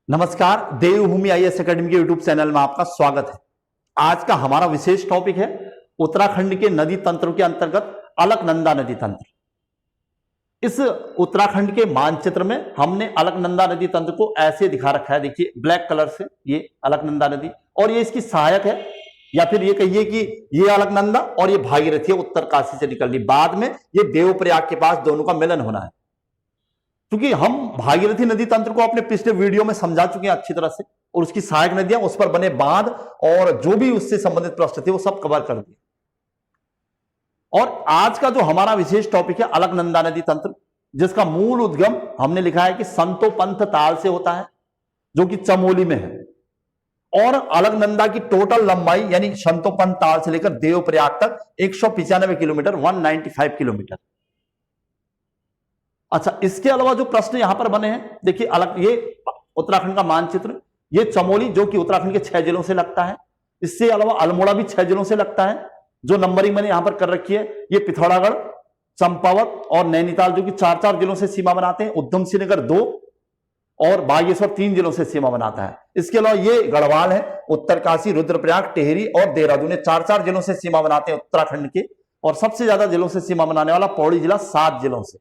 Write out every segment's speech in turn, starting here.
नमस्कार, देवभूमि IAS academy के YouTube channel में आपका स्वागत है। आज का हमारा विशेष टॉपिक है उत्तराखंड के नदी तंत्र के अंतर्गत अलकनंदा नदी तंत्र। इस उत्तराखंड के मानचित्र में हमने अलकनंदा नदी तंत्र को ऐसे दिखा रखा है, देखिए ब्लैक कलर से, ये अलकनंदा नदी और ये इसकी सहायक है, या फिर ये कहिए कि ये अलकनंदा और ये भागीरथी है, उत्तरकाशी से निकलनी, बाद में ये देवप्रयाग के पास दोनों का मिलन होना है। क्योंकि हम भागीरथी नदी तंत्र को अपने पिछले वीडियो में समझा चुके हैं अच्छी तरह से, और उसकी सहायक नदियां, उस पर बने बांध और जो भी उससे संबंधित प्रश्न थे वो सब कवर कर दिए। और आज का जो हमारा विशेष टॉपिक है अलकनंदा नदी तंत्र, जिसका मूल उद्गम हमने लिखा है कि संतोपंथ ताल से होता है, जो कि चमोली में है। और अलकनंदा की टोटल लंबाई यानी संतोपंथ ताल से लेकर देवप्रयाग तक 195 किलोमीटर, 195 किलोमीटर। अच्छा, इसके अलावा जो प्रश्न यहां पर बने हैं, देखिए ये उत्तराखंड का मानचित्र, ये चमोली जो कि उत्तराखंड के 6 जिलों से लगता है, इससे अलावा अल्मोड़ा भी 6 जिलों से लगता है। जो नंबरिंग मैंने यहां पर कर रखी है, ये पिथौरागढ़, चंपावत और नैनीताल जो कि 4-4 जिलों से सीमा बनाते हैं, उधम सिंह नगर 2 और बागेश्वर 3 जिलों से सीमा बनाता है। इसके अलावा ये गढ़वाल है, उत्तरकाशी, रुद्रप्रयाग, टेहरी और देहरादून 4-4 जिलों से सीमा बनाते हैं उत्तराखंड के। और सबसे ज्यादा जिलों से सीमा बनाने वाला पौड़ी जिला 7 जिलों से,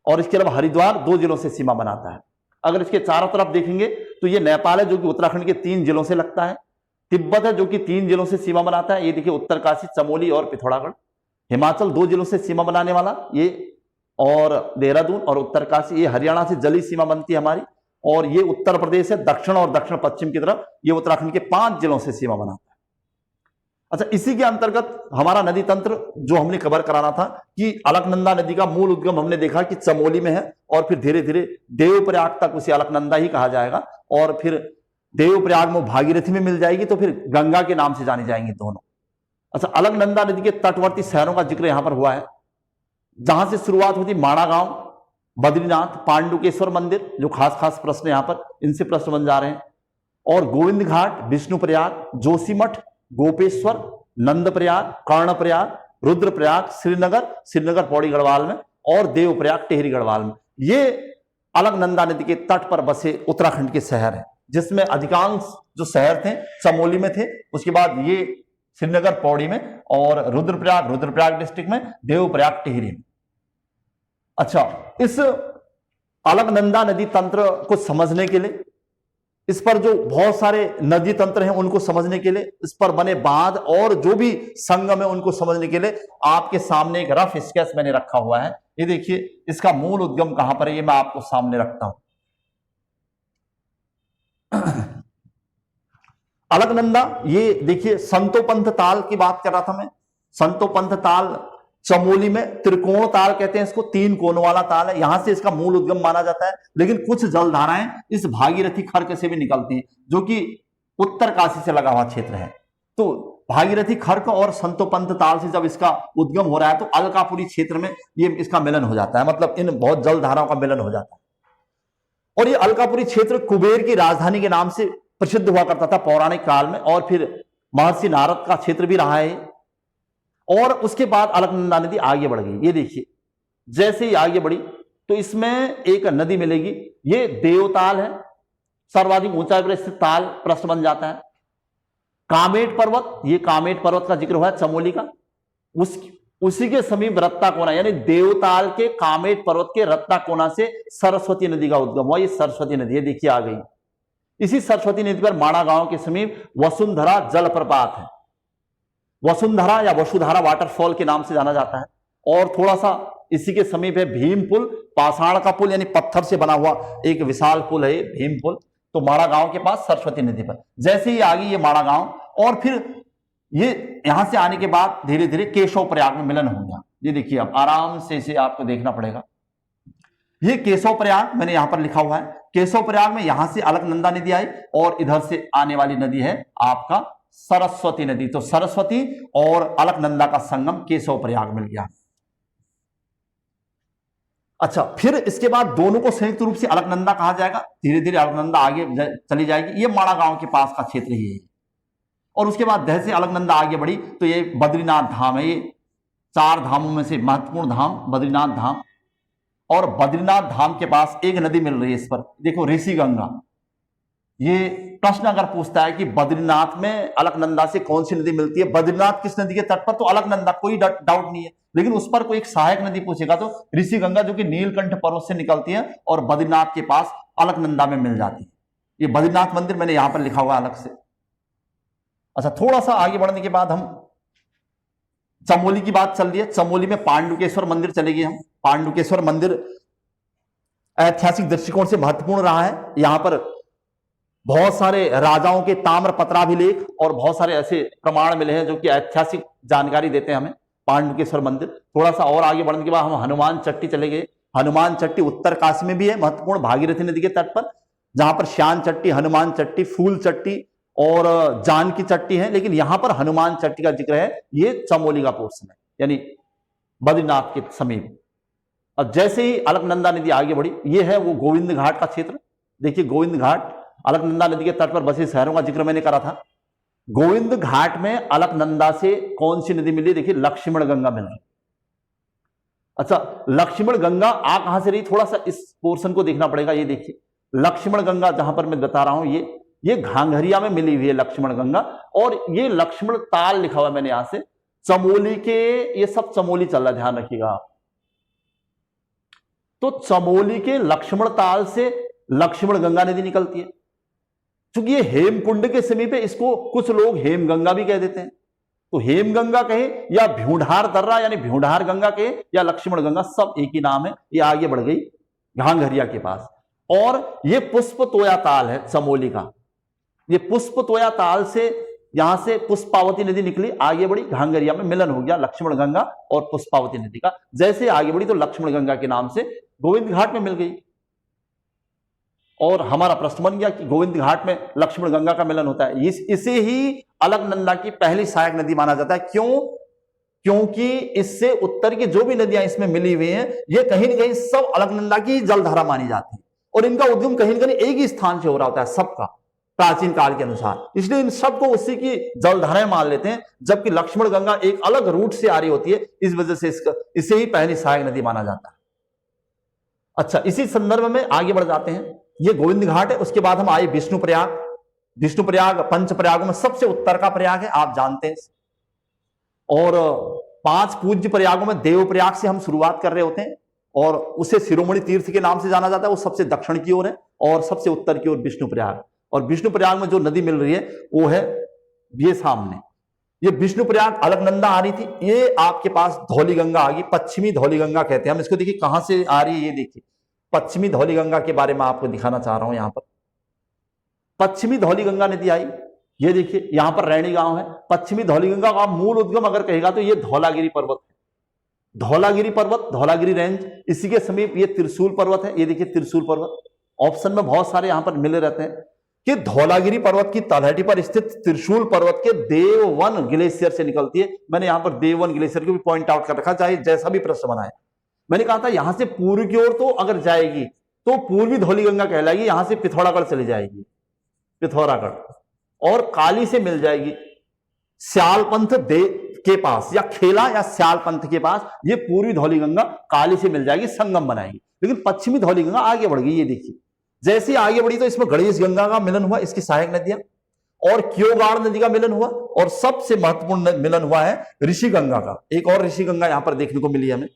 और इसके अलावा हरिद्वार 2 जिलों से सीमा बनाता है। अगर इसके चारों तरफ देखेंगे तो ये नेपाल है जो कि उत्तराखंड के 3 जिलों से लगता है, तिब्बत है जो कि 3 जिलों से सीमा बनाता है, ये देखिए उत्तरकाशी, चमोली और पिथौरागढ़। हिमाचल 2 जिलों से सीमा बनाने वाला ये, और देहरादून और उत्तरकाशी, ये हरियाणा से जली सीमा बनती है हमारी। और ये उत्तर प्रदेश है, दक्षिण और दक्षिण पश्चिम की तरफ, ये उत्तराखंड के 5 जिलों से सीमा बनाता है। अच्छा, इसी के अंतर्गत हमारा नदी तंत्र जो हमने कवर कराना था कि अलकनंदा नदी का मूल उद्गम हमने देखा कि चमोली में है, और फिर धीरे धीरे देवप्रयाग तक उसे अलकनंदा ही कहा जाएगा, और फिर देवप्रयाग में भागीरथी में मिल जाएगी तो फिर गंगा के नाम से जानी जाएंगी दोनों। अच्छा, अलकनंदा नदी के तटवर्ती शहरों का जिक्र यहां पर हुआ है, जहां से शुरुआत होती माणा गांव, बद्रीनाथ, पांडुकेश्वर मंदिर, जो खास खास प्रश्न यहां पर इनसे प्रश्न बन जा रहे हैं, और गोविंद घाट, विष्णुप्रयाग, जोशीमठ, गोपेश्वर, नंदप्रयाग, कर्णप्रयाग, रुद्रप्रयाग, श्रीनगर पौड़ी गढ़वाल में, और देवप्रयाग टेहरी गढ़वाल में। ये अलकनंदा नदी के तट पर बसे उत्तराखंड के शहर हैं, जिसमें अधिकांश जो शहर थे चमोली में थे, उसके बाद ये श्रीनगर पौड़ी में, और रुद्रप्रयाग डिस्ट्रिक्ट में, देवप्रयाग टेहरी में। अच्छा, इस अलकनंदा नदी तंत्र को समझने के लिए, इस पर जो बहुत सारे नदी तंत्र हैं उनको समझने के लिए, इस पर बने बांध और जो भी संगम है उनको समझने के लिए आपके सामने एक रफ स्केच मैंने रखा हुआ है। ये देखिए, इसका मूल उद्गम कहां पर है, ये मैं आपको सामने रखता हूं। अलकनंदा, ये देखिए संतोपंथ ताल की बात कर रहा था मैं। संतोपंथ ताल चमोली में त्रिकोण ताल कहते हैं इसको, 3 कोनों वाला ताल है, यहां से इसका मूल उद्गम माना जाता है। लेकिन कुछ जलधाराएं इस भागीरथी खर्क से भी निकलती हैं, जो कि उत्तरकाशी से लगा हुआ क्षेत्र है। तो भागीरथी खर्क और संतोपंथ ताल से जब इसका उद्गम हो रहा है तो अलकापुरी क्षेत्र में ये इसका मिलन हो जाता है, मतलब इन बहुत जलधाराओं का मिलन हो जाता है। और ये अलकापुरी क्षेत्र कुबेर की राजधानी के नाम से प्रसिद्ध हुआ करता था पौराणिक काल में, और फिर महर्षि नारद का क्षेत्र भी रहा है। और उसके बाद अलकनंदा नदी आगे बढ़ गई। ये देखिए, जैसे ही आगे बढ़ी तो इसमें एक नदी मिलेगी, ये देवताल है, सर्वाधिक ऊंचाई पर स्थित ताल प्रश्न बन जाता है। कामेट पर्वत, ये कामेट पर्वत का जिक्र हुआ है चमोली का, उसी के समीप रत्ता कोना, यानी देवताल के कामेट पर्वत के रत्ता कोना से सरस्वती नदी का उद्गम हुआ। ये सरस्वती नदी है, देखिए आ गई। इसी सरस्वती नदी पर माणा गांव के समीप वसुंधरा जलप्रपात है, वसुंधरा या वसुधारा वाटरफॉल के नाम से जाना जाता है। और थोड़ा सा इसी के समीप है भीम पुल, पाषाण का पुल, यानी पत्थर से बना हुआ एक विशाल पुल है भीम पुल, तो माणा गांव के पास सरस्वती नदी पर। जैसे ही आ गई ये माणा गांव, और फिर ये यहां से आने के बाद धीरे धीरे केशव प्रयाग में मिलन हो गया। ये देखिए, अब आराम से इसे आपको देखना पड़ेगा। ये केशव प्रयाग मैंने यहां पर लिखा हुआ है। केशव प्रयाग में यहां से अलकनंदा नदी आई, और इधर से आने वाली नदी है आपका सरस्वती नदी। तो सरस्वती और अलकनंदा का संगम केशव प्रयाग मिल गया। अच्छा, फिर इसके बाद दोनों को संयुक्त रूप से अलकनंदा कहा जाएगा। धीरे धीरे अलकनंदा आगे चली जाएगी, ये माणा गांव के पास का क्षेत्र ही है। और उसके बाद जैसे अलकनंदा आगे बढ़ी तो ये बद्रीनाथ धाम है, ये 4 धामों में से महत्वपूर्ण धाम बद्रीनाथ धाम। और बद्रीनाथ धाम के पास एक नदी मिल रही है इस पर, देखो ऋषि गंगा। ये प्रश्न अगर पूछता है कि बद्रीनाथ में अलकनंदा से कौन सी नदी मिलती है, बद्रीनाथ किस नदी के तट पर, तो अलकनंदा, कोई डाउट नहीं है। लेकिन उस पर कोई एक सहायक नदी पूछेगा तो ऋषि गंगा, जो कि नीलकंठ पर्वत से निकलती है और बद्रीनाथ के पास अलकनंदा में मिल जाती है। ये बद्रीनाथ मंदिर मैंने यहां पर लिखा हुआ अलग से। अच्छा, थोड़ा सा आगे बढ़ने के बाद हम चमोली की बात चल रही है। चमोली में पांडुकेश्वर मंदिर चले गए हम। पांडुकेश्वर मंदिर ऐतिहासिक दृष्टिकोण से महत्वपूर्ण रहा है। यहां पर बहुत सारे राजाओं के ताम्र पत्राभिलेख और बहुत सारे ऐसे प्रमाण मिले हैं जो कि ऐतिहासिक जानकारी देते हैं हमें। पांडुकेश्वर मंदिर। थोड़ा सा और आगे बढ़ने के बाद हम हनुमान चट्टी चले गए। हनुमान चट्टी उत्तर काशी में भी है, महत्वपूर्ण, भागीरथी नदी के तट पर, जहां पर श्यान चट्टी, हनुमान चट्टी, फूल चट्टी और जानकी चट्टी है। लेकिन यहां पर हनुमान चट्टी का जिक्र है, ये चमोली का पोर्शन है, यानी बद्रीनाथ के समीप। अब जैसे ही अलकनंदा नदी आगे बढ़ी, ये है वो गोविंद घाट का क्षेत्र। देखिए गोविंद घाट, अलकनंदा नदी के तट पर बसे शहरों का जिक्र मैंने करा था। गोविंद घाट में अलकनंदा से कौन सी नदी मिली? देखिए लक्ष्मण गंगा मिल रही। अच्छा, लक्ष्मण गंगा आ कहां से रही, थोड़ा सा इस पोर्शन को देखना पड़ेगा। ये देखिए लक्ष्मण गंगा जहां पर मैं बता रहा हूं, ये घांघरिया में मिली हुई है लक्ष्मण गंगा। और ये लक्ष्मण ताल लिखा हुआ है मैंने यहां से, चमोली के, ये सब चमोली चल रहा है, ध्यान रखिएगा। तो चमोली के लक्ष्मण ताल से लक्ष्मण गंगा नदी निकलती है। चूंकि ये हेमकुंड के समीप है, इसको कुछ लोग हेमगंगा भी कह देते हैं। तो हेमगंगा कहे या भ्यूंढार दर्रा यानी भ्यूंढार गंगा कहे या लक्ष्मण गंगा, सब एक ही नाम है। ये आगे बढ़ गई घांघरिया के पास। और ये पुष्प तोया ताल है चमोली का। ये पुष्प तोया ताल से, यहां से पुष्पावती नदी निकली, आगे बढ़ी, घांघरिया में मिलन हो गया लक्ष्मण गंगा और पुष्पावती नदी का। जैसे आगे बढ़ी तो लक्ष्मण गंगा के नाम से गोविंद घाट में मिल गई। और हमारा प्रश्न बन गया कि गोविंद घाट में लक्ष्मण गंगा का मिलन होता है। इसे ही अलकनंदा की पहली सहायक नदी माना जाता है। क्यों? क्योंकि इससे उत्तर की जो भी नदियां इसमें मिली हुई हैं, ये कहीं ना कहीं सब अलकनंदा की जलधारा मानी जाती है। और इनका उद्गम कहीं ना कहीं एक ही स्थान से हो रहा होता है सबका, प्राचीन काल के अनुसार। इसलिए इन सबको उसी की जलधाराएं मान लेते हैं, जबकि लक्ष्मण गंगा एक अलग रूट से आ रही होती है। इस वजह से इसे ही पहली सहायक नदी माना जाता है। अच्छा, इसी संदर्भ में आगे बढ़ जाते हैं। ये गोविंद घाट है। उसके बाद हम आए विष्णुप्रयाग। विष्णुप्रयाग पंच प्रयागों में सबसे उत्तर का प्रयाग है, आप जानते हैं। और 5 पूज्य प्रयागों में देवप्रयाग से हम शुरुआत कर रहे होते हैं और उसे शिरोमणि तीर्थ के नाम से जाना जाता है। वो सबसे दक्षिण की ओर है और सबसे उत्तर की ओर विष्णुप्रयाग। और विष्णुप्रयाग में जो नदी मिल रही है वो है ये सामने। ये विष्णुप्रयाग अलकनंदा आ रही थी, ये आपके पास धौली गंगा आ गई, पश्चिमी धौली गंगा कहते हैं हम इसको। देखिए कहां से आ रही है, ये देखिए पश्चिमी धौली गंगा के बारे में आपको दिखाना चाह रहा हूं। यहां पर पश्चिमी धौली गंगा नदी आई, ये देखिए यहां पर रैणी गांव है। पश्चिमी धौली गंगा का मूल उद्गम अगर कहेगा तो ये धौलागिरी पर्वत है। धौलागिरी पर्वत, धौलागिरी रेंज, इसी के समीप ये त्रिशूल पर्वत है। ये देखिए त्रिशूल पर्वत, ऑप्शन में बहुत सारे यहां पर मिले रहते हैं कि धौलागिरी पर्वत की तलहटी पर स्थित त्रिशूल पर्वत के देववन ग्लेशियर से निकलती है। मैंने यहां पर देववन ग्लेशियर को भी पॉइंट आउट कर रखा, चाहे जैसा भी प्रश्न बनाए। मैंने कहा था यहां से पूर्व की ओर तो अगर जाएगी तो पूर्वी धौली गंगा कहलाएगी, यहां से पिथौरागढ़ चली जाएगी, पिथौरागढ़, और काली से मिल जाएगी श्यालपंथ के पास, या खेला या श्यालपंथ के पास। ये पूर्वी धौली गंगा काली से मिल जाएगी, संगम बनाएगी। लेकिन पश्चिमी धौली गंगा आगे बढ़ गई। ये देखिए जैसे आगे बढ़ी तो इसमें गणेश गंगा का मिलन हुआ, इसकी सहायक नदियां, और क्योगाड़ नदी का मिलन हुआ, और सबसे महत्वपूर्ण मिलन हुआ है ऋषि गंगा का। एक और ऋषि गंगा यहां पर देखने को मिली हमें,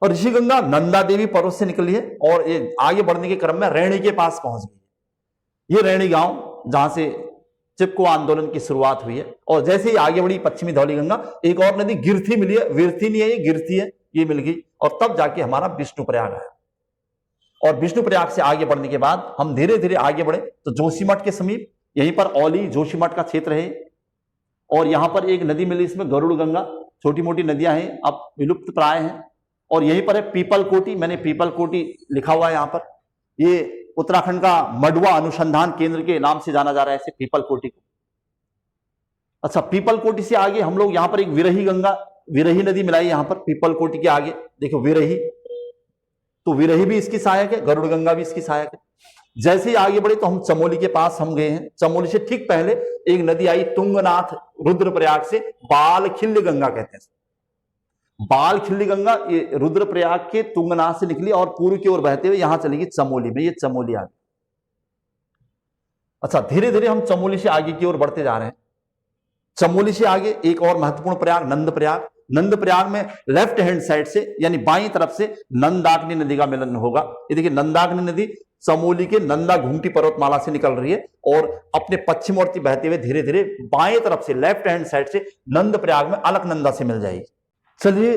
और ऋषि गंगा नंदा देवी पर्वत से निकली है और ये आगे बढ़ने के क्रम में रैणी के पास पहुंच गई। ये रैणी गांव जहां से चिपको आंदोलन की शुरुआत हुई है। और जैसे ही आगे बढ़ी पश्चिमी धौली गंगा, एक और नदी गिरथी मिली है, विरथी नहीं है ये, गिरथी है, ये मिल गई। और तब जाके हमारा विष्णुप्रयाग आया। और विष्णुप्रयाग से आगे बढ़ने के बाद हम धीरे धीरे आगे बढ़े तो जोशीमठ के समीप, यहीं पर औली जोशीमठ का क्षेत्र है। और यहां पर एक नदी मिली, इसमें गरुड़ गंगा, छोटी मोटी नदियां हैं, अब विलुप्त प्राय हैं। और यहीं पर है पीपल कोटी, मैंने पीपल कोटी लिखा हुआ है यहां पर। ये उत्तराखंड का मडवा अनुसंधान केंद्र के नाम से जाना जा रहा है इसे, पीपल कोटी को। अच्छा, पीपल कोटी से आगे हम लोग यहां पर एक विरही गंगा, विरही नदी मिलाई यहां पर पीपल कोटी के आगे। देखो विरही, तो विरही भी इसकी सहायक है, गरुड़ गंगा भी इसकी सहायक है। जैसे ही आगे बढ़े तो हम चमोली के पास हम गए हैं। चमोली से ठीक पहले एक नदी आई तुंगनाथ, रुद्रप्रयाग से, बालखिल्य गंगा कहते हैं। बालखिल्य गंगा ये रुद्रप्रयाग के तुंगनाथ से निकली और पूर्व की ओर बहते हुए यहां चलेगी चमोली में। ये चमोली आ गई। अच्छा, धीरे धीरे हम चमोली से आगे की ओर बढ़ते जा रहे हैं। चमोली से आगे एक और महत्वपूर्ण प्रयाग नंद प्रयाग। नंद प्रयाग में लेफ्ट हैंड साइड से यानी बाईं तरफ से नंदाग्नि नदी का मिलन होगा। ये देखिए, नंदाग्नि नदी चमोली के नंदा घूमटी पर्वतमाला से निकल रही है और अपने पश्चिम ओर बहते हुए धीरे धीरे बाएं तरफ से लेफ्ट हैंड साइड से नंद प्रयाग में अलकनंदा से मिल जाएगी। चलिए,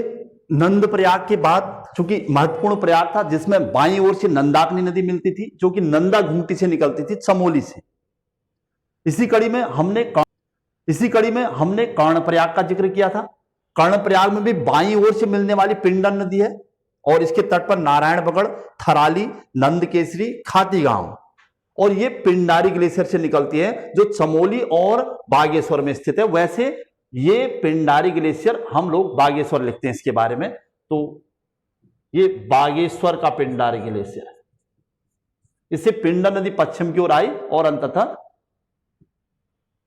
नंद प्रयाग के बाद चूंकि महत्वपूर्ण प्रयाग था जिसमें बाईं ओर से नंदाग्नि नदी मिलती थी जो कि नंदा घूमटी से निकलती थी चमोली से। इसी कड़ी में हमने कर्णप्रयाग का जिक्र किया था। कर्णप्रयाग में भी बाईं ओर से मिलने वाली पिंडर नदी है और इसके तट पर नारायण बगड़, थराली, नंदकेसरी, खातीगांव और ये पिंडारी ग्लेशियर से निकलती है जो चमोली और बागेश्वर में स्थित है। वैसे ये पिंडारी ग्लेशियर हम लोग बागेश्वर लिखते हैं इसके बारे में, तो ये बागेश्वर का पिंडारी ग्लेशियर है। इससे पिंडर नदी पश्चिम की ओर आई और अंततः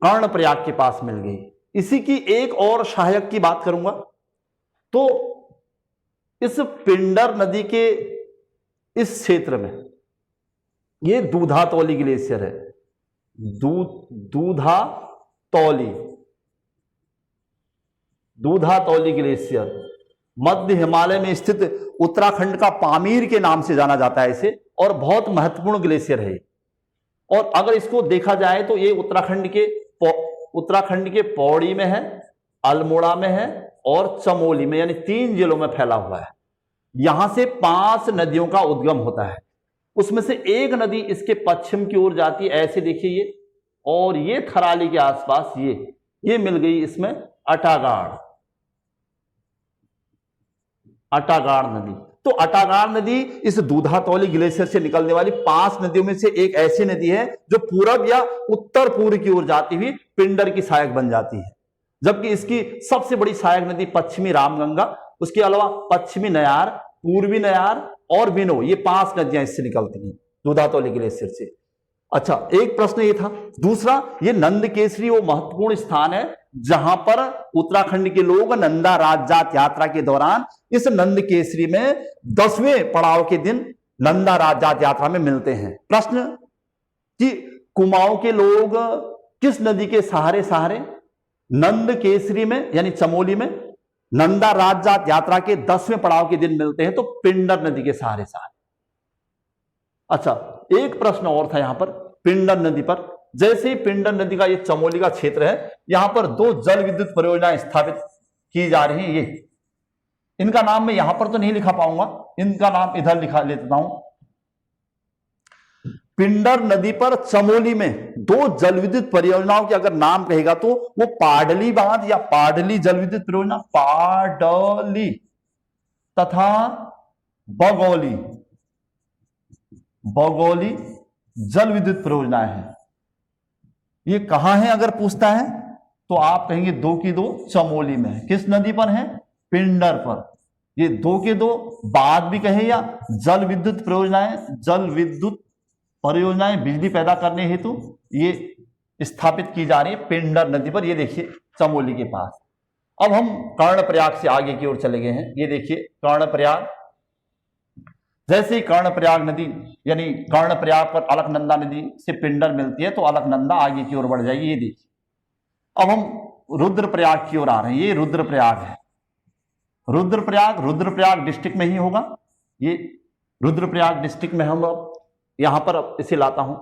कर्णप्रयाग के पास मिल गई। इसी की एक और सहायक की बात करूंगा तो इस पिंडर नदी के इस क्षेत्र में ये दूधातौली ग्लेशियर है। दूधातौली ग्लेशियर मध्य हिमालय में स्थित उत्तराखंड का पामीर के नाम से जाना जाता है इसे, और बहुत महत्वपूर्ण ग्लेशियर है। और अगर इसको देखा जाए तो ये उत्तराखंड के पौड़ी में है, अल्मोड़ा में है और चमोली में, यानी 3 जिलों में फैला हुआ है। यहां से 5 नदियों का उद्गम होता है। उसमें से एक नदी इसके पश्चिम की ओर जाती है, ऐसे देखिए ये, और ये थराली के आसपास ये मिल गई इसमें अटागाड़ नदी। तो अटागाड़ नदी इस दूधातौली ग्लेशियर से निकलने वाली 5 नदियों में से एक ऐसी नदी है जो पूरब या उत्तर पूर्व की ओर जाती हुई पिंडर की सहायक बन जाती है। जबकि इसकी सबसे बड़ी सहायक नदी पश्चिमी रामगंगा, उसके अलावा पश्चिमी नयार, पूर्वी नयार और बिनो, ये 5 नदियां इससे निकलती हैं दूधातौली ग्लेशियर से। अच्छा, एक प्रश्न ये था। दूसरा, ये नंदकेसरी वो महत्वपूर्ण स्थान है जहां पर उत्तराखंड के लोग नंदा राजजात यात्रा के दौरान इस नंदकेसरी में 10वें पड़ाव के दिन नंदा राजजात यात्रा में मिलते हैं। प्रश्न कि कुमाऊं के लोग किस नदी के सहारे नंदकेसरी में यानी चमोली में नंदा राजजात यात्रा के 10वें पड़ाव के दिन मिलते हैं? तो पिंडर नदी के सहारे। अच्छा, एक प्रश्न और था यहां पर पिंडर नदी पर। जैसे ही पिंडर नदी का ये चमोली का क्षेत्र है, यहां पर 2 जल विद्युत परियोजनाएं स्थापित की जा रही हैं। ये इनका नाम मैं यहां पर तो नहीं लिखा पाऊंगा, इनका नाम इधर लिखा लेता हूं। पिंडर नदी पर चमोली में 2 जल विद्युत परियोजनाओं के अगर नाम कहेगा तो वो पाडली बांध या पाडली जल विद्युत परियोजना, पाडली, तथा बगौली जल विद्युत परियोजनाएं हैं। ये कहां है अगर पूछता है तो आप कहेंगे 2 की 2 चमोली में है। किस नदी पर है? पिंडर पर। ये 2 के 2 बांध भी कहे या जल विद्युत परियोजनाएं बिजली पैदा करने हेतु ये स्थापित की जा रही है पिंडर नदी पर। ये देखिए चमोली के पास। अब हम कर्णप्रयाग से आगे की ओर चले गए हैं। ये देखिए कर्णप्रयाग। जैसे ही कर्णप्रयाग नदी यानी कर्णप्रयाग पर अलकनंदा नदी से पिंडर मिलती है तो अलकनंदा आगे की ओर बढ़ जाएगी। ये देखिए, अब हम रुद्रप्रयाग की ओर आ रहे हैं। ये रुद्रप्रयाग है। रुद्रप्रयाग डिस्ट्रिक्ट में ही होगा। ये रुद्रप्रयाग डिस्ट्रिक्ट में हम अब यहां पर इसे लाता हूं।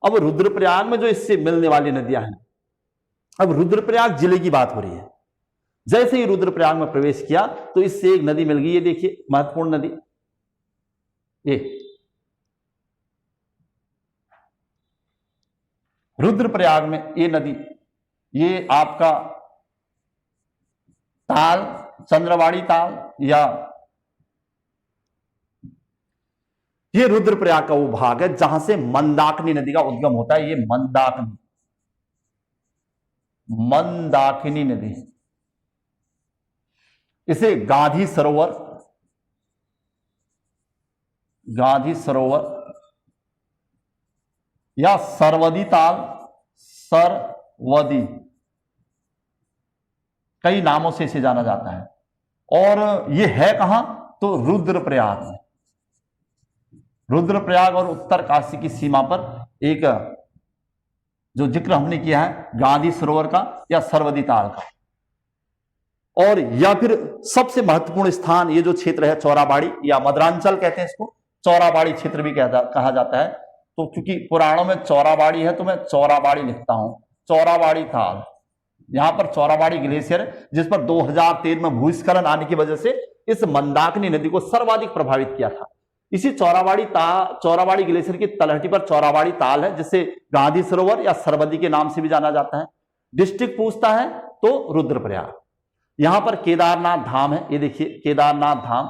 अब रुद्रप्रयाग में जो इससे मिलने वाली नदियां हैं, अब रुद्रप्रयाग जिले की बात हो रही है। जैसे ही रुद्रप्रयाग में प्रवेश किया तो इससे एक नदी मिल गई। ये देखिए महत्वपूर्ण नदी, ये रुद्रप्रयाग में ये नदी, ये आपका ताल, चंद्रवाड़ी ताल, या ये रुद्रप्रयाग का वो भाग है जहां से मंदाकिनी नदी का उद्गम होता है। ये मंदाकिनी नदी, इसे गांधी सरोवर या सरवदी ताल, सरवदी, कई नामों से इसे जाना जाता है। और ये है कहां? तो रुद्रप्रयाग में। रुद्रप्रयाग और उत्तर काशी की सीमा पर एक जो जिक्र हमने किया है गांधी सरोवर का या सरवदी ताल का। और या फिर सबसे महत्वपूर्ण स्थान ये जो क्षेत्र है चौराबाड़ी या मदरांचल कहते हैं इसको, चौराबाड़ी क्षेत्र भी कहा जाता है। तो क्योंकि पुराणों में चौराबाड़ी है तो मैं चौराबाड़ी लिखता हूं, चौराबाड़ी ताल। यहां पर चौराबाड़ी ग्लेशियर है जिस पर 2013 में भूस्खलन आने की वजह से इस मंदाकिनी नदी को सर्वाधिक प्रभावित किया था। इसी चौराबाड़ी ग्लेशियर की तलहटी पर चौराबाड़ी ताल है जिसे गांधी सरोवर या सरवदी के नाम से भी जाना जाता है। डिस्ट्रिक्ट पूछता है तो रुद्रप्रयाग। यहां पर केदारनाथ धाम है, ये देखिए केदारनाथ धाम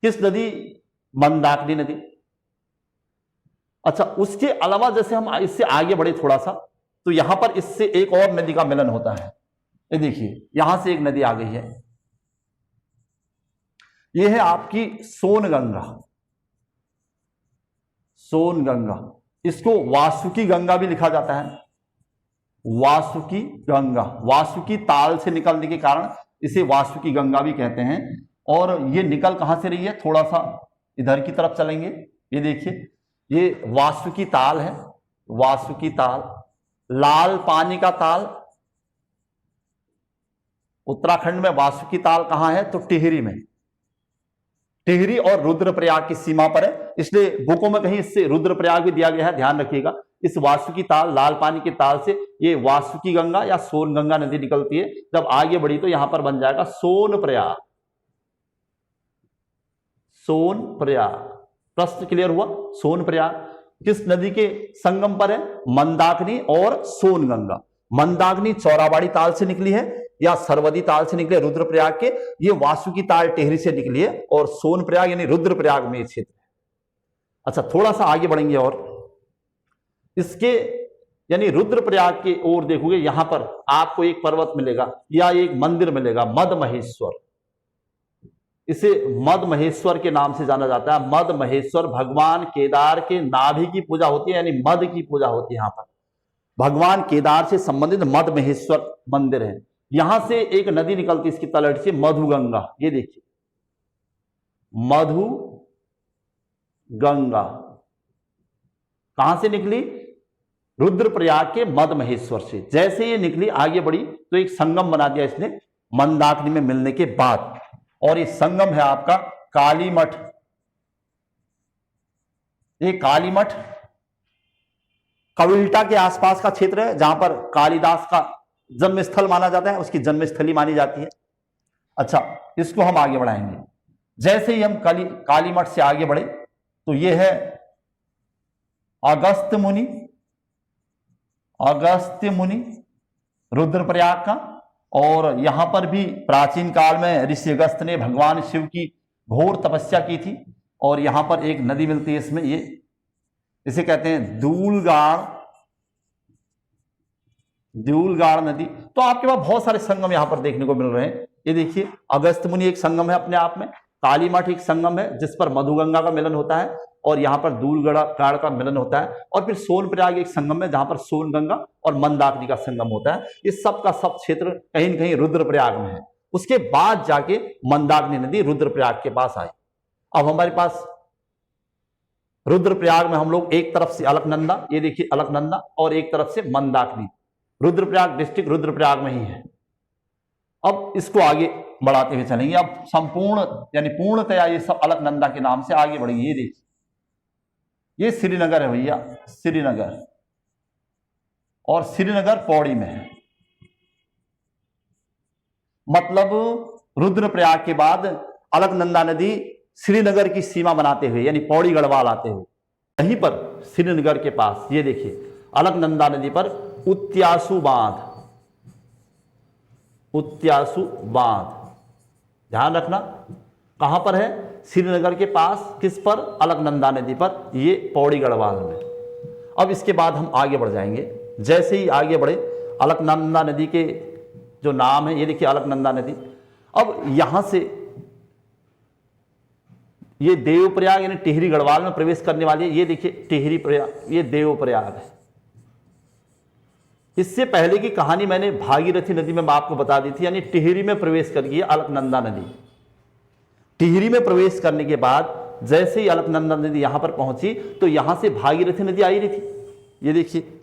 किस नदी, मंदाकिनी नदी। अच्छा, उसके अलावा जैसे हम इससे आगे बढ़े थोड़ा सा तो यहां पर इससे एक और नदी का मिलन होता है। ये देखिए यहां से एक नदी आ गई है, ये है आपकी सोनगंगा। सोनगंगा, इसको वासुकी गंगा भी लिखा जाता है, वासुकी गंगा। वासुकी ताल से निकलने के कारण इसे वासुकी गंगा भी कहते हैं। और ये निकल कहां से रही है, थोड़ा सा इधर की तरफ चलेंगे, ये देखिए ये वासुकी ताल है, वासुकी ताल। लाल पानी का ताल, उत्तराखंड में वासुकी ताल कहां है तो टिहरी में, टिहरी और रुद्रप्रयाग की सीमा पर है, इसलिए बुकों में कहीं इससे रुद्रप्रयाग भी दिया गया है, ध्यान रखिएगा। इस वासुकी ताल, लाल पानी के ताल से ये वासुकी गंगा या सोनगंगा नदी निकलती है। जब आगे बढ़ी तो यहां पर बन जाएगा सोनप्रयाग, सोनप्रयाग। प्रश्न क्लियर हुआ। सोनप्रयाग किस नदी के संगम पर है, मंदाकिनी और सोनगंगा। मंदाकिनी चौराबाड़ी ताल से निकली है या सरवदी ताल से निकले रुद्रप्रयाग के, ये वासुकी ताल टिहरी से निकली है और सोनप्रयाग यानी रुद्रप्रयाग में क्षेत्र है। अच्छा, थोड़ा सा आगे बढ़ेंगे और इसके यानी रुद्रप्रयाग की ओर देखोगे, यहां पर आपको एक पर्वत मिलेगा या एक मंदिर मिलेगा, मद महेश्वर। इसे मद महेश्वर के नाम से जाना जाता है। मद महेश्वर भगवान केदार के नाभि की पूजा होती है, यानी मद की पूजा होती है। यहां पर भगवान केदार से संबंधित मद महेश्वर मंदिर है। यहां से एक नदी निकलती है इसकी तलहट से, मधुगंगा। ये देखिए मधु गंगा कहां से निकली, रुद्रप्रयाग के मद महेश्वर से। जैसे ये निकली आगे बढ़ी तो एक संगम बना दिया इसने मंदाकिनी में मिलने के बाद, और ये संगम है आपका कालीमठ। ये कालीमठ कविल्टा के आसपास का क्षेत्र है जहां पर कालिदास का जन्मस्थल माना जाता है, उसकी जन्मस्थली मानी जाती है। अच्छा, इसको हम आगे बढ़ाएंगे। जैसे ही हम कालीमठ से आगे बढ़े तो ये है अगस्त्य मुनि, अगस्त्य मुनि रुद्रप्रयाग का। और यहां पर भी प्राचीन काल में ऋषि अगस्त्य ने भगवान शिव की घोर तपस्या की थी। और यहां पर एक नदी मिलती है इसमें, ये इसे कहते हैं दूलगाड़, दूलगाड़ नदी। तो आपके पास बहुत सारे संगम यहां पर देखने को मिल रहे हैं। ये देखिए अगस्त्य मुनि एक संगम है अपने आप में, कालीमठ एक संगम है जिस पर मधुगंगा का मिलन होता है और यहां पर दूलगाड़ का मिलन होता है। और फिर सोनप्रयाग एक संगम है जहां पर सोनगंगा और मंदाकिनी का संगम होता है। इस सब का सब क्षेत्र कहीं न कहीं रुद्रप्रयाग में है। उसके बाद जाके मंदाकिनी नदी रुद्रप्रयाग के पास आई। अब हमारे पास रुद्रप्रयाग में हम लोग एक तरफ से अलकनंदा, ये देखिए अलकनंदा, और एक तरफ से मंदाकिनी। रुद्रप्रयाग डिस्ट्रिक्ट रुद्रप्रयाग में ही है। अब इसको आगे बढ़ाते हुए चलेंगे। अब संपूर्ण यानी पूर्णतया ये सब अलकनंदा के नाम से आगे बढ़ेंगे। ये देखिए ये श्रीनगर है भैया, श्रीनगर, और श्रीनगर पौड़ी में है। मतलब रुद्रप्रयाग के बाद अलकनंदा नदी श्रीनगर की सीमा बनाते हुए यानी पौड़ी गढ़वाल आते हुए यहीं पर श्रीनगर के पास ये देखिए अलकनंदा नदी पर उत्यासु बांध, उत्यासु बांध, ध्यान रखना कहां पर है, श्रीनगर के पास। किस पर, अलकनंदा नदी पर, ये पौड़ी गढ़वाल में। अब इसके बाद हम आगे बढ़ जाएंगे। जैसे ही आगे बढ़े अलकनंदा नदी के जो नाम है, ये देखिए अलकनंदा नदी। अब यहां से ये देवप्रयाग यानी टिहरी गढ़वाल में प्रवेश करने वाली है। ये देखिए टिहरी प्रयाग, ये देवप्रयाग है। इससे पहले की कहानी मैंने भागीरथी नदी में आपको बता दी थी, यानी टिहरी में प्रवेश कर गई है अलकनंदा नदी। टिहरी में प्रवेश करने के बाद जैसे ही अलकनंदा नदी यहां पर पहुंची तो यहां से भागीरथी नदी आई रही थी। ये देखिए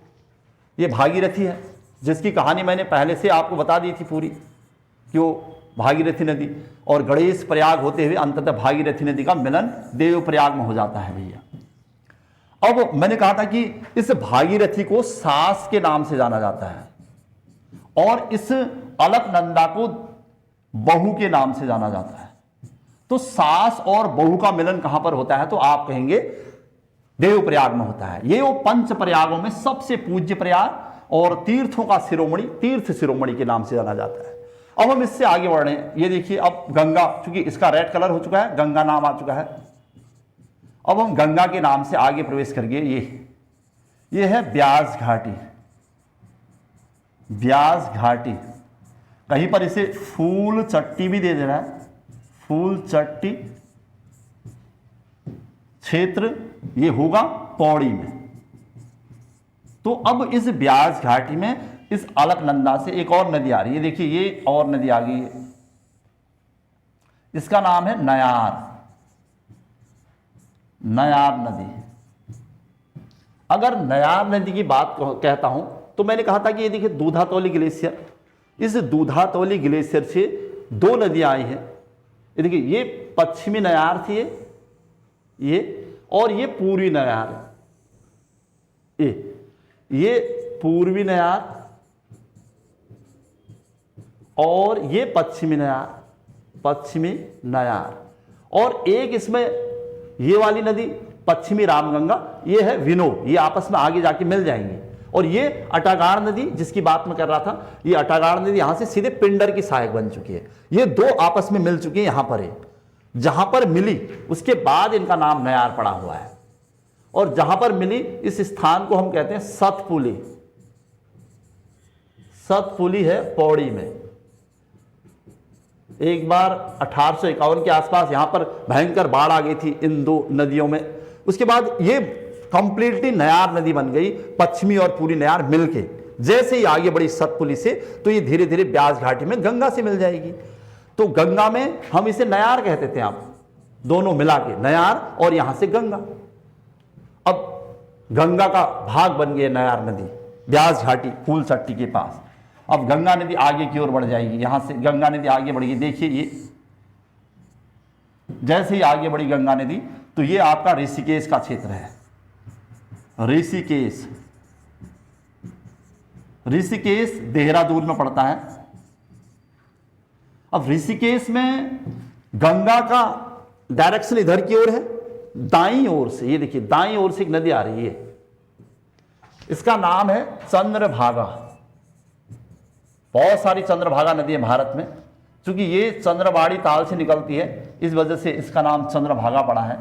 ये भागीरथी है, जिसकी कहानी मैंने पहले से आपको बता दी थी पूरी, कि वो भागीरथी नदी और गणेश प्रयाग होते हुए अंततः भागीरथी नदी का मिलन देवप्रयाग में हो जाता है भैया। अब मैंने कहा था कि इस भागीरथी को सास के नाम से जाना जाता है और इस अलकनंदा को बहू के नाम से जाना जाता है। तो सास और बहू का मिलन कहां पर होता है, तो आप कहेंगे देवप्रयाग में होता है। ये वो पंच प्रयागों में सबसे पूज्य प्रयाग और तीर्थों का शिरोमणि, तीर्थ शिरोमणि के नाम से जाना जाता है। अब हम इससे आगे बढ़ रहे हैं। ये देखिए, अब गंगा, चूंकि इसका रेड कलर हो चुका है, गंगा नाम आ चुका है। अब हम गंगा के नाम से आगे प्रवेश करेंगे। ये है ब्यास घाटी। ब्यास घाटी, कहीं पर इसे फूल चट्टी भी दे रहा है, फूल चट्टी क्षेत्र ये होगा पौड़ी में। तो अब इस ब्यास घाटी में इस अलकनंदा से एक और नदी आ रही है। देखिए, ये और नदी आ गई है, इसका नाम है नयार, नयार नदी। अगर नयार नदी की बात कहता हूं तो मैंने कहा था कि ये देखिए दूधातौली ग्लेशियर, इस दूधातौली ग्लेशियर से दो नदियां आई हैं। ये देखिए, ये पश्चिमी नयार थी, ये और ये पूर्वी नयार, ये पूर्वी नयार और ये पश्चिमी नयार, पश्चिमी नयार। और एक इसमें ये वाली नदी पश्चिमी रामगंगा, ये है विनोद, ये आपस में आगे जाके मिल जाएंगी। और ये अटागाड़ नदी जिसकी बात मैं कर रहा था, ये अटागाड़ नदी यहां से सीधे पिंडर की सहायक बन चुकी है। ये दो आपस में मिल चुकी है, यहां पर है, जहां पर मिली उसके बाद इनका नाम नयार पड़ा हुआ है। और जहां पर मिली इस स्थान को हम कहते हैं सतपुली। सतपुली है पौड़ी में। एक बार 1851 के आसपास यहां पर भयंकर बाढ़ आ गई थी इन दो नदियों में। उसके बाद ये कंप्लीटली नयार नदी बन गई, पश्चिमी और पूरी नयार मिलके। जैसे ही आगे बढ़ी सतपुली से, तो ये धीरे धीरे ब्यास घाटी में गंगा से मिल जाएगी। तो गंगा में हम इसे नयार कहते थे, आप दोनों मिला के नयार, और यहां से गंगा। अब गंगा का भाग बन गया नयार नदी ब्यास घाटी फूल चट्टी के पास। अब गंगा नदी आगे की ओर बढ़ जाएगी, यहां से गंगा नदी आगे बढ़ेगी। देखिए, ये जैसे ही आगे बढ़ी गंगा नदी, तो ये आपका ऋषिकेश का क्षेत्र है। ऋषिकेश, ऋषिकेश देहरादून में पड़ता है। अब ऋषिकेश में गंगा का डायरेक्शन इधर की ओर है, दाईं ओर से, ये देखिए दाईं ओर से एक नदी आ रही है, इसका नाम है चंद्रभागा। बहुत सारी चंद्रभागा नदी है भारत में, क्योंकि ये चंद्रबाड़ी ताल से निकलती है, इस वजह से इसका नाम चंद्रभागा पड़ा है।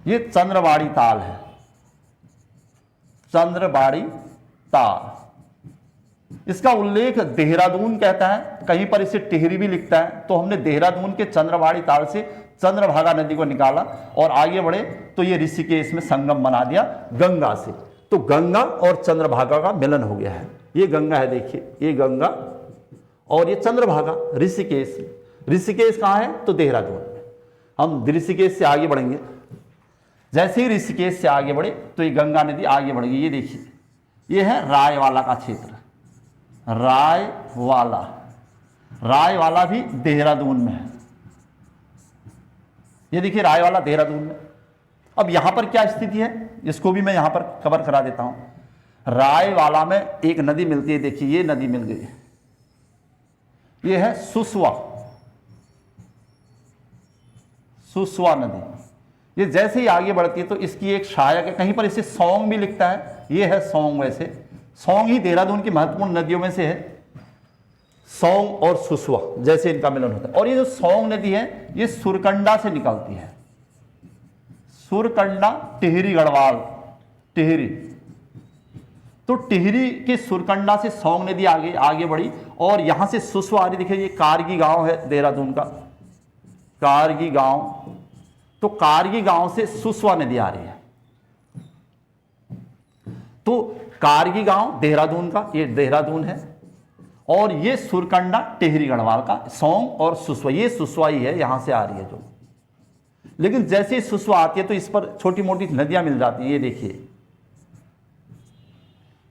ये चंद्रबाड़ी ताल है, चंद्रबाड़ी ताल। इसका उल्लेख देहरादून कहता है, कहीं पर इसे टिहरी भी लिखता है। तो हमने देहरादून के चंद्रबाड़ी ताल से चंद्रभागा नदी को निकाला और आगे बढ़े तो ये ऋषिकेश में संगम बना दिया गंगा से। तो गंगा और चंद्रभागा का मिलन हो गया है। ये गंगा है, देखिए ये गंगा और ये चंद्रभागा ऋषिकेश। ऋषिकेश कहाँ है, तो देहरादून में। हम ऋषिकेश से आगे बढ़ेंगे, जैसे ही ऋषिकेश से आगे बढ़े तो ये गंगा नदी आगे बढ़ेगी। ये देखिए, ये है रायवाला का क्षेत्र, रायवाला। रायवाला भी देहरादून में है। ये देखिए रायवाला देहरादून में। अब यहां पर क्या स्थिति है, इसको भी मैं यहां पर कवर करा देता हूं। रायवाला में एक नदी मिलती है, देखिए ये नदी मिल गई, ये है सुसवा, सुसवा नदी। ये जैसे ही आगे बढ़ती है तो इसकी एक सहायक है, कहीं पर इसे सौंग भी लिखता है, ये है सौंग। वैसे सौंग ही देहरादून की महत्वपूर्ण नदियों में से है, सौंग और सुसवा, जैसे इनका मिलन होता है। और ये जो सौंग नदी है ये सुरकंडा से निकलती है, सुरकंडा टिहरी गढ़वाल, टिहरी। तो टिहरी के सुरकंडा से सौंग नदी आगे बढ़ी और यहां से सुसवा आ रही। देखिए ये कारगी गांव है देहरादून का, कारगी गांव। तो कारगी गांव से सुसवा नदी आ रही है। तो कारगी गांव देहरादून का, ये देहरादून है, और ये सुरकंडा टिहरी गढ़वाल का, सौंग और सुसवा, ये सुसवा ही है, यहां से आ रही है जो। लेकिन जैसे ही सुसवा आती है तो इस पर छोटी मोटी नदियां मिल जाती हैं। ये देखिए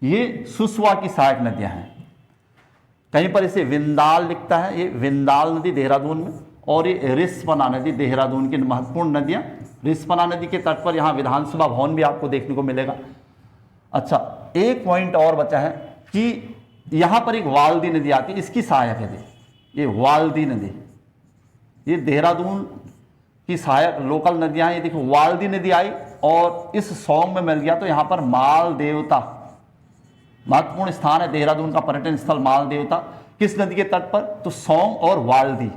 ये सुसवा की सहायक नदियां हैं। कहीं पर इसे विंदाल लिखता है, ये विंदाल नदी देहरादून में, और ये रिस्पना नदी देहरादून की महत्वपूर्ण नदियां। रिस्पना नदी के तट पर यहाँ विधानसभा भवन भी आपको देखने को मिलेगा। अच्छा, एक पॉइंट और बचा है कि यहाँ पर एक वाल्दी नदी आती है, इसकी सहायक है ये वाल्दी नदी, ये देहरादून की सहायक लोकल नदियां हैं। ये देखो वाल्दी नदी आई और इस सॉन्ग में मिल गया, तो यहाँ पर माल देवता महत्वपूर्ण स्थान है, देहरादून का पर्यटन स्थल माल देवता। किस नदी के तट पर? तो सौंग और वाल्दी।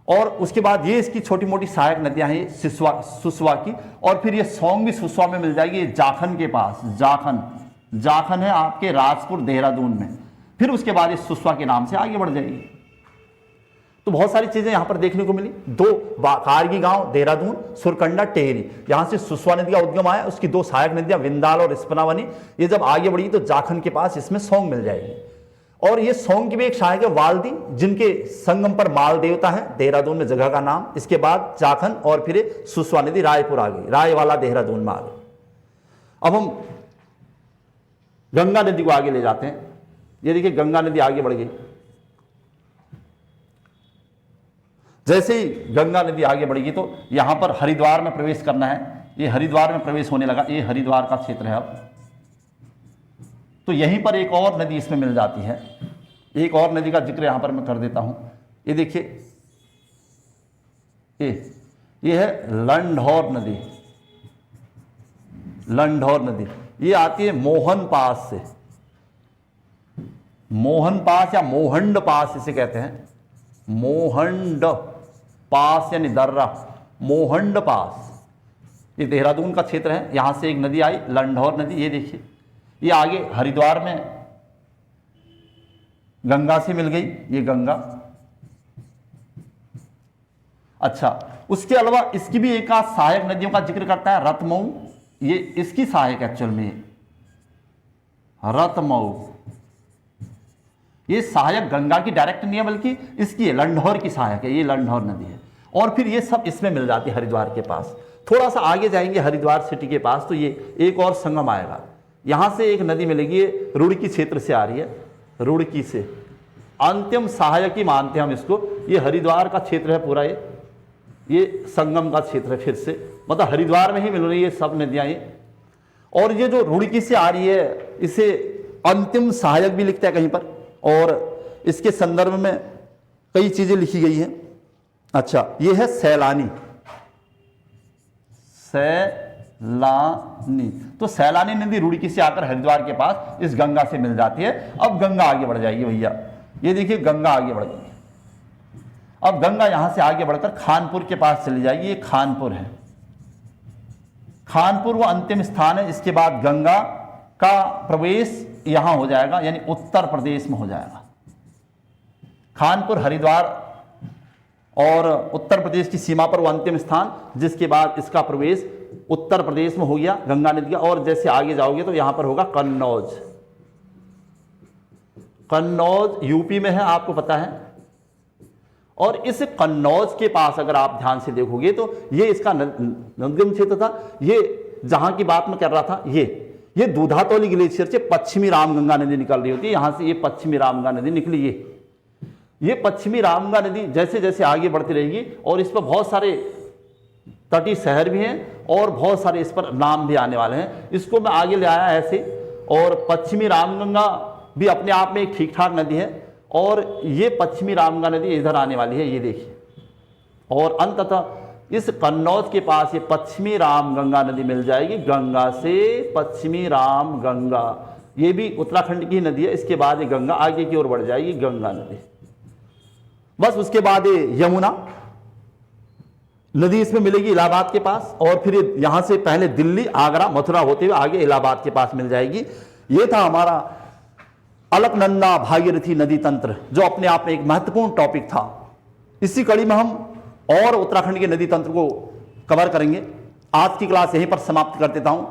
और उसके बाद ये इसकी छोटी मोटी सहायक नदियां हैं सुसवा की, और फिर ये सौंग भी सुसवा में मिल जाएगी, ये जाखन के पास। जाखन है आपके राजपुर देहरादून में। फिर उसके बाद ये सुसवा के नाम से आगे बढ़ जाएगी। तो बहुत सारी चीजें यहां पर देखने को मिली। दो कारगी गांव देहरादून, सुरकंडा, टेहरी, यहां से सुसवा नदी का उद्गम आया। उसकी दो सहायक नदियां विंदाल और रिस्पना बनी। ये जब आगे बढ़ी तो जाखन के पास इसमें सौंग मिल जाएगी। और ये सौंग की भी एक सहायक है वाल्दी, जिनके संगम पर माल देवता है, देहरादून में जगह का नाम। इसके बाद जाखन और फिर सुसवा नदी रायपुर आ गई, राय वाला देहरादून में आ गई। अब हम गंगा नदी को आगे ले जाते हैं। ये देखिए गंगा नदी आगे बढ़ गई। जैसे ही गंगा नदी आगे बढ़ेगी तो यहां पर हरिद्वार में प्रवेश करना है। ये हरिद्वार में प्रवेश होने लगा, ये हरिद्वार का क्षेत्र है। अब तो यहीं पर एक और नदी इसमें मिल जाती है। एक और नदी का जिक्र यहां पर मैं कर देता हूं। ये देखिए, ये है लंढौर नदी। लंढौर नदी ये आती है मोहन पास से, मोहन पास या मोहंड पास इसे कहते हैं। मोहंड पास यानी दर्रा, मोहंड पास, ये देहरादून का क्षेत्र है। यहां से एक नदी आई लंढौर नदी। ये देखिए, ये आगे हरिद्वार में गंगा से मिल गई, ये गंगा। अच्छा, उसके अलावा इसकी भी एक आध सहायक नदियों का जिक्र करता है। रतमऊ, ये इसकी सहायक एक्चुअल में रतमऊ। ये सहायक गंगा की डायरेक्ट नहीं है, बल्कि इसकी है, लंढौर की सहायक है। ये लंढौर नदी है। और फिर ये सब इसमें मिल जाती है हरिद्वार के पास। थोड़ा सा आगे जाएंगे हरिद्वार सिटी के पास तो ये एक और संगम आएगा। यहां से एक नदी मिलेगी, ये रुड़की क्षेत्र से आ रही है, रुड़की से। अंतिम सहायक ही मानते हैं हम इसको। ये हरिद्वार का क्षेत्र है पूरा, ये संगम का क्षेत्र है। फिर से मतलब हरिद्वार में ही मिल रही है सब नदियां ये। और ये जो रुड़की से आ रही है, इसे अंतिम सहायक भी लिखता है कहीं पर, और इसके संदर्भ में कई चीजें लिखी गई हैं। अच्छा, ये है सैलानी। सैलानी, तो सैलानी नदी रुड़की से आकर हरिद्वार के पास इस गंगा से मिल जाती है। अब गंगा आगे बढ़ जाएगी भैया। ये देखिए गंगा आगे बढ़ गई। अब गंगा यहां से आगे बढ़कर खानपुर के पास चली जाएगी। ये खानपुर है। खानपुर वो अंतिम स्थान है। इसके बाद गंगा का प्रवेश यहां हो जाएगा, यानी उत्तर प्रदेश में हो जाएगा। खानपुर हरिद्वार और उत्तर प्रदेश की सीमा पर वो अंतिम स्थान, जिसके बाद इसका प्रवेश उत्तर प्रदेश में हो गया गंगा नदी का। और जैसे आगे जाओगे तो यहां पर होगा कन्नौज। कन्नौज यूपी में है, आपको पता है। और इस कन्नौज के पास अगर आप ध्यान से देखोगे तो ये इसका नदीम क्षेत्र था। ये जहां की बात मैं कर रहा था, ये दूधातौली ग्लेशियर से पश्चिमी रामगंगा नदी निकल रही होती है। यहां से ये पश्चिमी रामगंगा नदी निकली। ये पश्चिमी रामगंगा नदी जैसे जैसे आगे बढ़ती रहेगी, और इस पर बहुत सारे तटीय शहर भी हैं और बहुत सारे इस पर नाम भी आने वाले हैं। इसको मैं आगे ले आया ऐसे। और पश्चिमी रामगंगा भी अपने आप में एक ठीक ठाक नदी है, और ये पश्चिमी रामगंगा नदी इधर आने वाली है, ये देखिए। और अंततः इस कन्नौज के पास ये पश्चिमी रामगंगा नदी मिल जाएगी। गंगा से पश्चिमी रामगंगा, ये भी उत्तराखंड की नदी है। इसके बाद ये गंगा आगे की ओर बढ़ जाएगी, गंगा नदी। बस उसके बाद ये यमुना नदी इसमें मिलेगी इलाहाबाद के पास, और फिर यहां से पहले दिल्ली, आगरा, मथुरा होते हुए आगे इलाहाबाद के पास मिल जाएगी। ये था हमारा अलकनंदा भागीरथी नदी तंत्र, जो अपने आप में एक महत्वपूर्ण टॉपिक था। इसी कड़ी में हम और उत्तराखंड के नदी तंत्र को कवर करेंगे। आज की क्लास यहीं पर समाप्त कर देता हूं।